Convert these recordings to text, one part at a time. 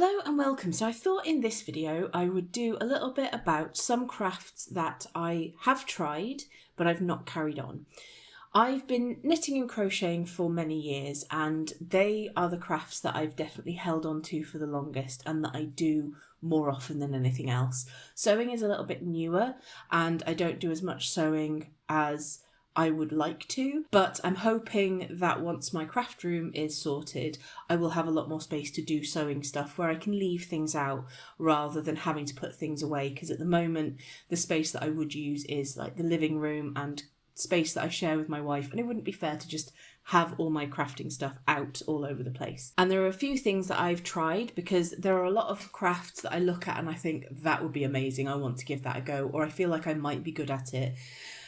Hello and welcome. So I thought in this video I would do a little bit about some crafts that I have tried but I've not carried on. I've been knitting and crocheting for many years and they are the crafts that I've definitely held on to for the longest and that I do more often than anything else. Sewing is a little bit newer and I don't do as much sewing as I would like to, but I'm hoping that once my craft room is sorted, I will have a lot more space to do sewing stuff where I can leave things out rather than having to put things away, because at the moment the space that I would use is like the living room and space that I share with my wife, and it wouldn't be fair to just have all my crafting stuff out all over the place. And there are a few things that I've tried, because there are a lot of crafts that I look at and I think that would be amazing, I want to give that a go, or I feel like I might be good at it.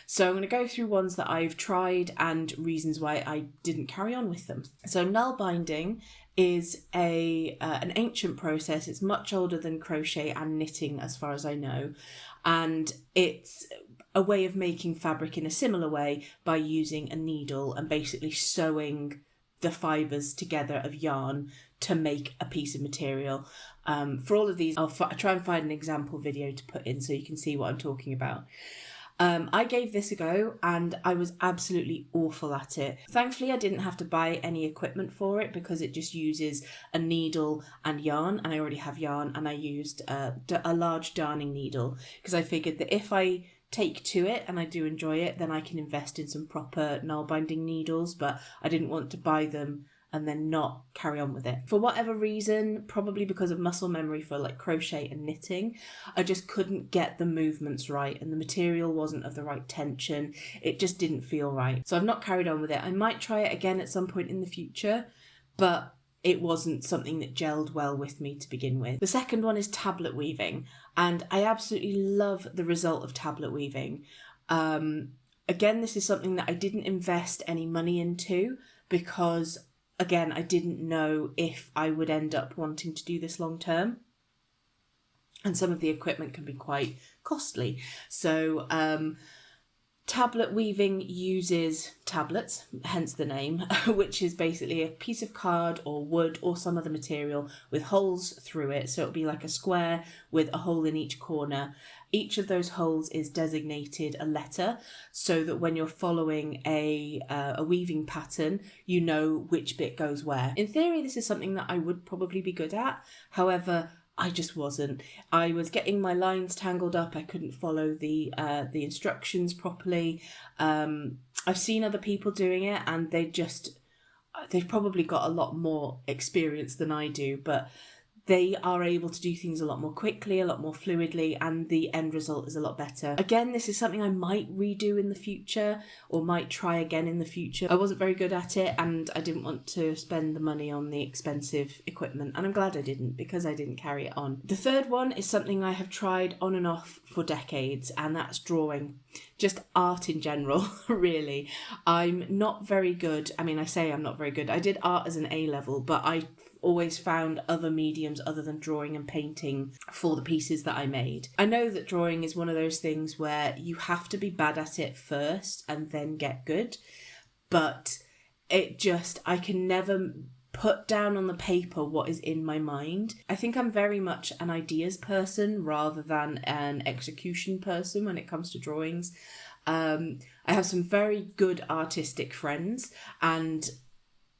So I'm going to go through ones that I've tried and reasons why I didn't carry on with them. So null binding is an ancient process. It's much older than crochet and knitting as far as I know. And it's a way of making fabric in a similar way by using a needle and basically sewing the fibres together of yarn to make a piece of material. For all of these, I'll try and find an example video to put in so you can see what I'm talking about. I gave this a go and I was absolutely awful at it. Thankfully, I didn't have to buy any equipment for it because it just uses a needle and yarn, and I already have yarn, and I used a large darning needle because I figured that if I take to it and I do enjoy it, then I can invest in some proper null binding needles, but I didn't want to buy them and then not carry on with it. For whatever reason, probably because of muscle memory for like crochet and knitting, I just couldn't get the movements right and the material wasn't of the right tension. It just didn't feel right. So I've not carried on with it. I might try it again at some point in the future, but it wasn't something that gelled well with me to begin with. The second one is tablet weaving, and I absolutely love the result of tablet weaving. Again, this is something that I didn't invest any money into because again, I didn't know if I would end up wanting to do this long term. And some of the equipment can be quite costly. So tablet weaving uses tablets, hence the name, which is basically a piece of card or wood or some other material with holes through it. So it'll be like a square with a hole in each corner. Each of those holes is designated a letter so that when you're following a weaving pattern, you know which bit goes where. In theory, this is something that I would probably be good at. However, I just wasn't. I was getting my lines tangled up. I couldn't follow the instructions properly. I've seen other people doing it and they've probably got a lot more experience than I do, but they are able to do things a lot more quickly, a lot more fluidly, and the end result is a lot better. Again, this is something I might redo in the future or might try again in the future. I wasn't very good at it and I didn't want to spend the money on the expensive equipment, and I'm glad I didn't because I didn't carry it on. The third one is something I have tried on and off for decades, and that's drawing. Just art in general, really. I'm not very good. I mean, I say I'm not very good. I did art as an A-level, but I always found other mediums other than drawing and painting for the pieces that I made. I know that drawing is one of those things where you have to be bad at it first and then get good, but I can never put down on the paper what is in my mind. I think I'm very much an ideas person rather than an execution person when it comes to drawings. I have some very good artistic friends, and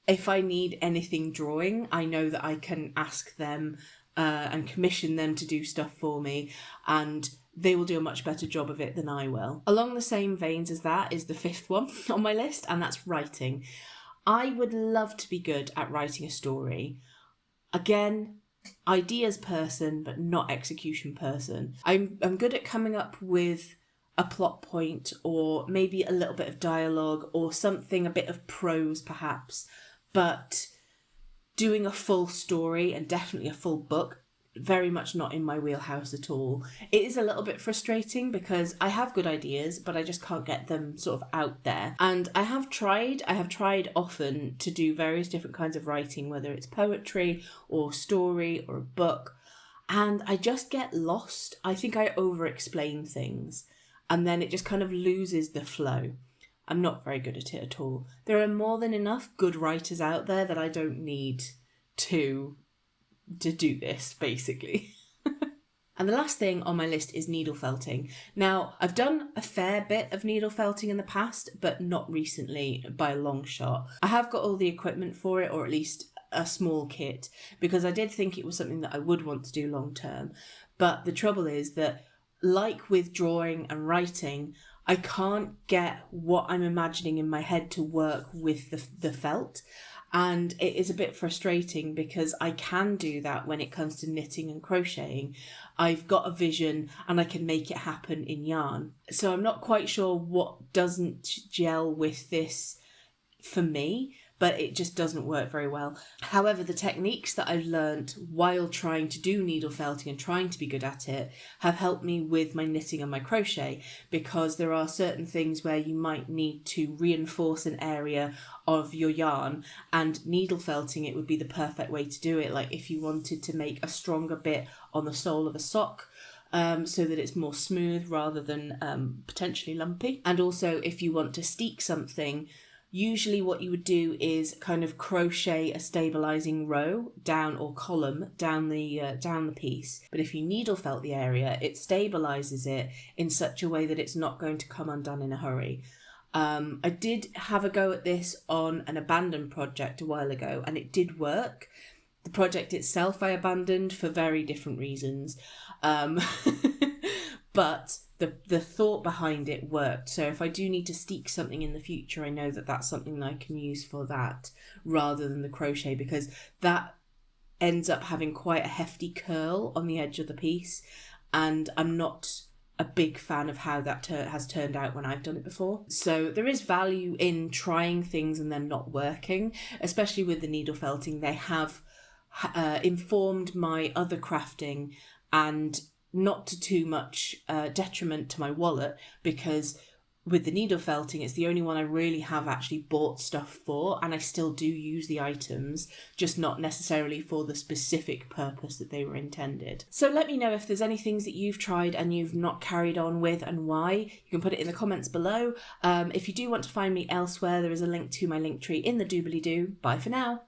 if I need anything drawing, I know that I can ask them and commission them to do stuff for me, and they will do a much better job of it than I will. Along the same veins as that is the fifth one on my list, and that's writing. I would love to be good at writing a story. Again, ideas person, but not execution person. I'm good at coming up with a plot point or maybe a little bit of dialogue or something, a bit of prose perhaps, but doing a full story and definitely a full book, very much not in my wheelhouse at all. It is a little bit frustrating because I have good ideas, but I just can't get them sort of out there. And I have tried often to do various different kinds of writing, whether it's poetry or story or a book, and I just get lost. I think I over-explain things and then it just kind of loses the flow. I'm not very good at it at all. There are more than enough good writers out there that I don't need to do this, basically. And the last thing on my list is needle felting. Now, I've done a fair bit of needle felting in the past, but not recently by a long shot. I have got all the equipment for it, or at least a small kit, because I did think it was something that I would want to do long term. But the trouble is that, like with drawing and writing, I can't get what I'm imagining in my head to work with the felt. And it is a bit frustrating because I can do that when it comes to knitting and crocheting. I've got a vision and I can make it happen in yarn. So I'm not quite sure what doesn't gel with this for me, but it just doesn't work very well. However, the techniques that I've learnt while trying to do needle felting and trying to be good at it have helped me with my knitting and my crochet, because there are certain things where you might need to reinforce an area of your yarn, and needle felting it would be the perfect way to do it. Like if you wanted to make a stronger bit on the sole of a sock, so that it's more smooth rather than potentially lumpy. And also if you want to steek something, usually what you would do is kind of crochet a stabilizing row down, or column down the piece. But if you needle felt the area, it stabilizes it in such a way that it's not going to come undone in a hurry. I did have a go at this on an abandoned project a while ago, and it did work. The project itself I abandoned for very different reasons. But the thought behind it worked. So if I do need to steek something in the future, I know that that's something that I can use for that rather than the crochet, because that ends up having quite a hefty curl on the edge of the piece, and I'm not a big fan of how that has turned out when I've done it before. So there is value in trying things and them not working, especially with the needle felting. They have informed my other crafting, and not to too much detriment to my wallet, because with the needle felting, it's the only one I really have actually bought stuff for, and I still do use the items, just not necessarily for the specific purpose that they were intended. So let me know if there's any things that you've tried and you've not carried on with, and why. You can put it in the comments below. If you do want to find me elsewhere, there is a link to my Linktree in the doobly-doo. Bye for now.